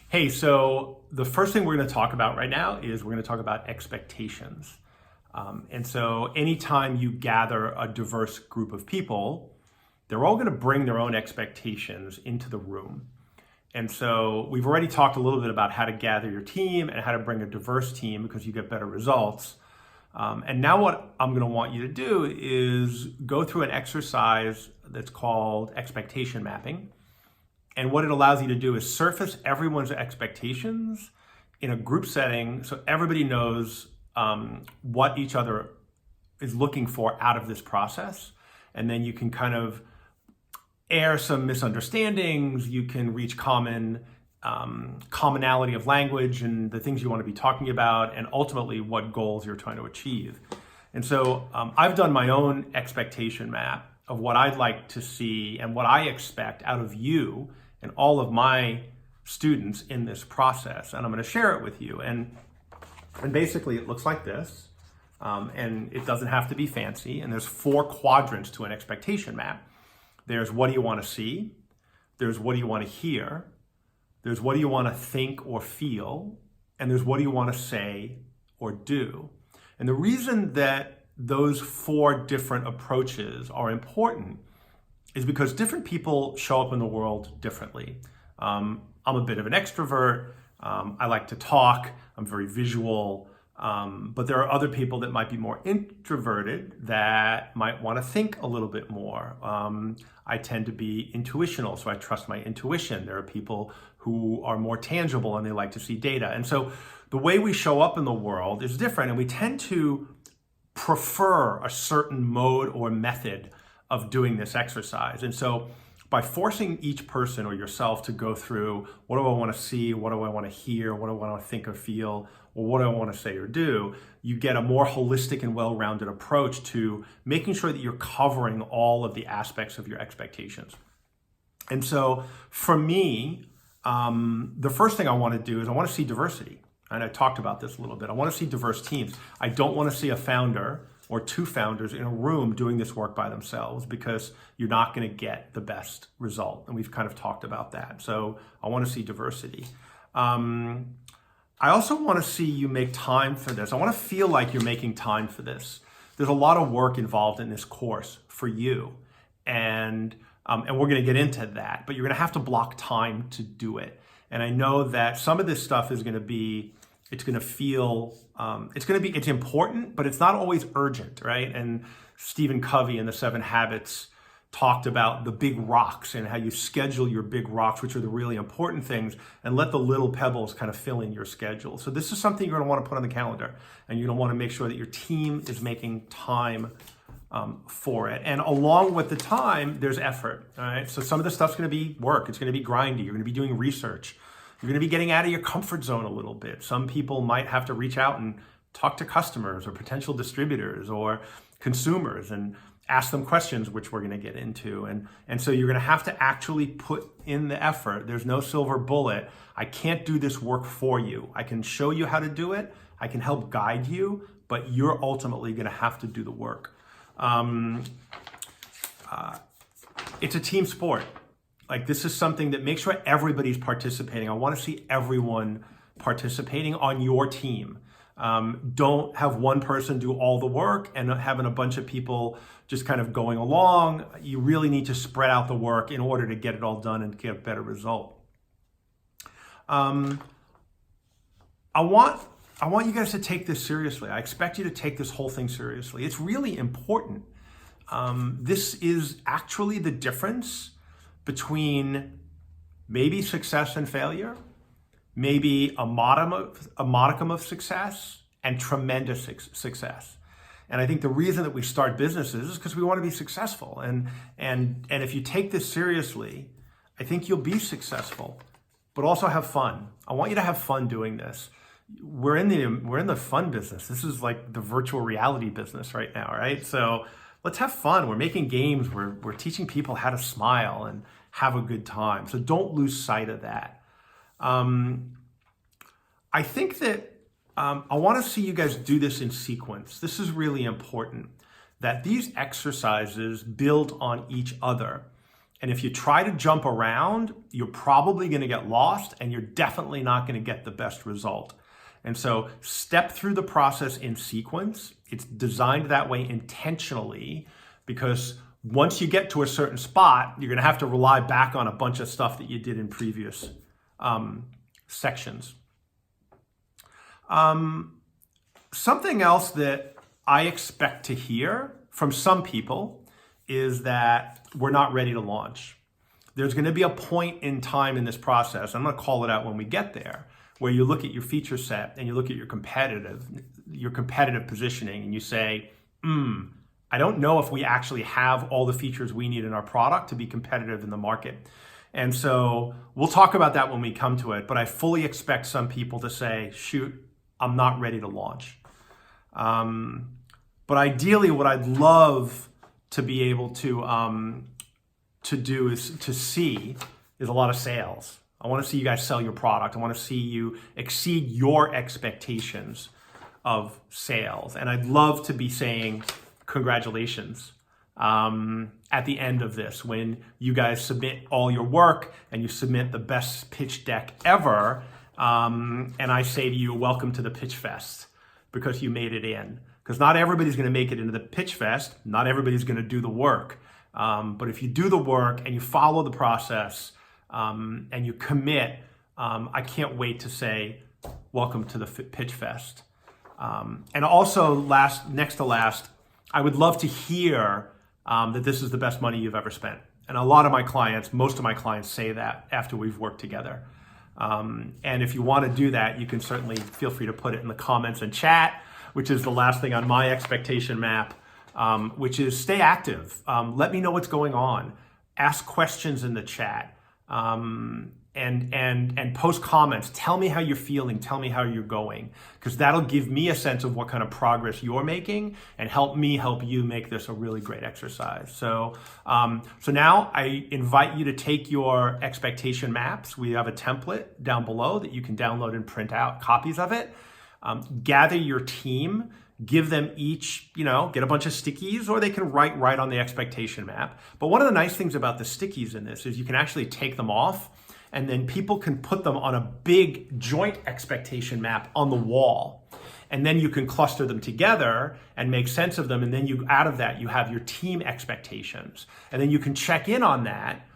Hey, so the first thing we're going to talk about right now is we're going to talk about expectations. And so anytime you gather a diverse group of people, they're all going to bring their own expectations into the room. And so we've already talked a little bit about how to gather your team and how to bring a diverse team because you get better results. And now what I'm going to want you to do is go through an exercise that's called expectation mapping. And what it allows you to do is surface everyone's expectations in a group setting so everybody knows what each other is looking for out of this process. And then you can kind of air some misunderstandings. You can reach commonality of language and the things you want to be talking about, and ultimately what goals you're trying to achieve. And so I've done my own expectation map of what I'd like to see and what I expect out of you and all of my students in this process. And I'm going to share it with you. And basically it looks like this. And it doesn't have to be fancy. And there's 4 quadrants to an expectation map. There's what do you want to see? There's what do you want to hear? There's what do you want to think or feel? And there's what do you want to say or do? And the reason that those 4 different approaches are important is because different people show up in the world differently. I'm a bit of an extrovert. I like to talk. I'm very visual. But there are other people that might be more introverted that might want to think a little bit more. I tend to be intuitional, so I trust my intuition. There are people who are more tangible and they like to see data. And so the way we show up in the world is different, and we tend to prefer a certain mode or method of doing this exercise. And so by forcing each person or yourself to go through, what do I want to see? What do I want to hear? What do I want to think or feel? Or what do I want to say or do? You get a more holistic and well-rounded approach to making sure that you're covering all of the aspects of your expectations. And so for me, the first thing I want to do is I want to see diversity. And I talked about this a little bit. I want to see diverse teams. I don't want to see a founder or 2 founders in a room doing this work by themselves, because you're not going to get the best result. And we've kind of talked about that. So I want to see diversity. I also want to see you make time for this. I want to feel like you're making time for this. There's a lot of work involved in this course for you. And we're going to get into that, but you're going to have to block time to do it. And I know that some of this stuff is going to be, it's important, but it's not always urgent, right? And Stephen Covey in the 7 Habits talked about the big rocks and how you schedule your big rocks, which are the really important things, and let the little pebbles kind of fill in your schedule. So this is something you're going to want to put on the calendar, and you're going to want to make sure that your team is making time for it. And along with the time, there's effort, all right? So some of the stuff's going to be work. It's going to be grindy. You're going to be doing research. You're going to be getting out of your comfort zone a little bit. Some people might have to reach out and talk to customers or potential distributors or consumers and ask them questions, which we're going to get into. And so you're going to have to actually put in the effort. There's no silver bullet. I can't do this work for you. I can show you how to do it. I can help guide you, but you're ultimately going to have to do the work. It's a team sport. Like, this is something that makes sure everybody's participating. I want to see everyone participating on your team. Don't have one person do all the work and having a bunch of people just kind of going along. You really need to spread out the work in order to get it all done and get a better result. I want you guys to take this seriously. I expect you to take this whole thing seriously. It's really important. This is actually the difference between maybe success and failure, maybe a modicum of success, and tremendous success. And I think the reason that we start businesses is because we want to be successful. And if you take this seriously, I think you'll be successful, but also have fun. I want you to have fun doing this. We're in the fun business. This is like the virtual reality business right now, right? So let's have fun. We're making games. We're teaching people how to smile and have a good time. So don't lose sight of that. I think that I want to see you guys do this in sequence. This is really important, that these exercises build on each other. And if you try to jump around, you're probably going to get lost and you're definitely not going to get the best result. And so step through the process in sequence. It's designed that way intentionally because once you get to a certain spot, you're going to have to rely back on a bunch of stuff that you did in previous sections. Something else that I expect to hear from some people is that we're not ready to launch. There's going to be a point in time in this process, I'm going to call it out when we get there, where you look at your feature set and you look at your competitive positioning and you say, I don't know if we actually have all the features we need in our product to be competitive in the market. And so we'll talk about that when we come to it, but I fully expect some people to say, shoot, I'm not ready to launch. But ideally what I'd love to be able to do is to see is a lot of sales. I want to see you guys sell your product. I want to see you exceed your expectations of sales. And I'd love to be saying congratulations at the end of this when you guys submit all your work and you submit the best pitch deck ever. And I say to you, welcome to the Pitch Fest because you made it in. Because not everybody's going to make it into the Pitch Fest. Not everybody's going to do the work. But if you do the work and you follow the process and you commit, I can't wait to say, welcome to the Pitch Fest. And also next to last, I would love to hear that this is the best money you've ever spent. And a lot of my clients, most of my clients say that after we've worked together. And if you want to do that, you can certainly feel free to put it in the comments and chat, which is the last thing on my expectation map, which is stay active. Let me know what's going on. Ask questions in the chat and post comments. Tell me how you're feeling. Tell me how you're going, because that'll give me a sense of what kind of progress you're making and help me help you make this a really great exercise. So now I invite you to take your expectation maps. We have a template down below that you can download and print out copies of it. Gather your team, give them each, get a bunch of stickies, or they can write right on the expectation map. But one of the nice things about the stickies in this is you can actually take them off and then people can put them on a big joint expectation map on the wall. And then you can cluster them together and make sense of them. And then out of that, you have your team expectations. And then you can check in on that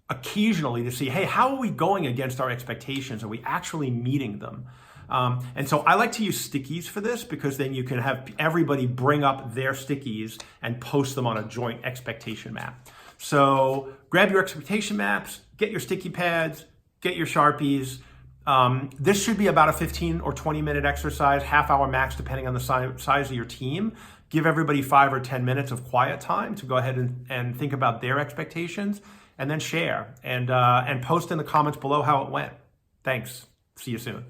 occasionally to see, hey, how are we going against our expectations? Are we actually meeting them? And so I like to use stickies for this because then you can have everybody bring up their stickies and post them on a joint expectation map. So grab your expectation maps, get your sticky pads, get your Sharpies. This should be about a 15 or 20 minute exercise, half hour max, depending on the size of your team. Give everybody 5 or 10 minutes of quiet time to go ahead and think about their expectations, and then share and post in the comments below how it went. Thanks. See you soon.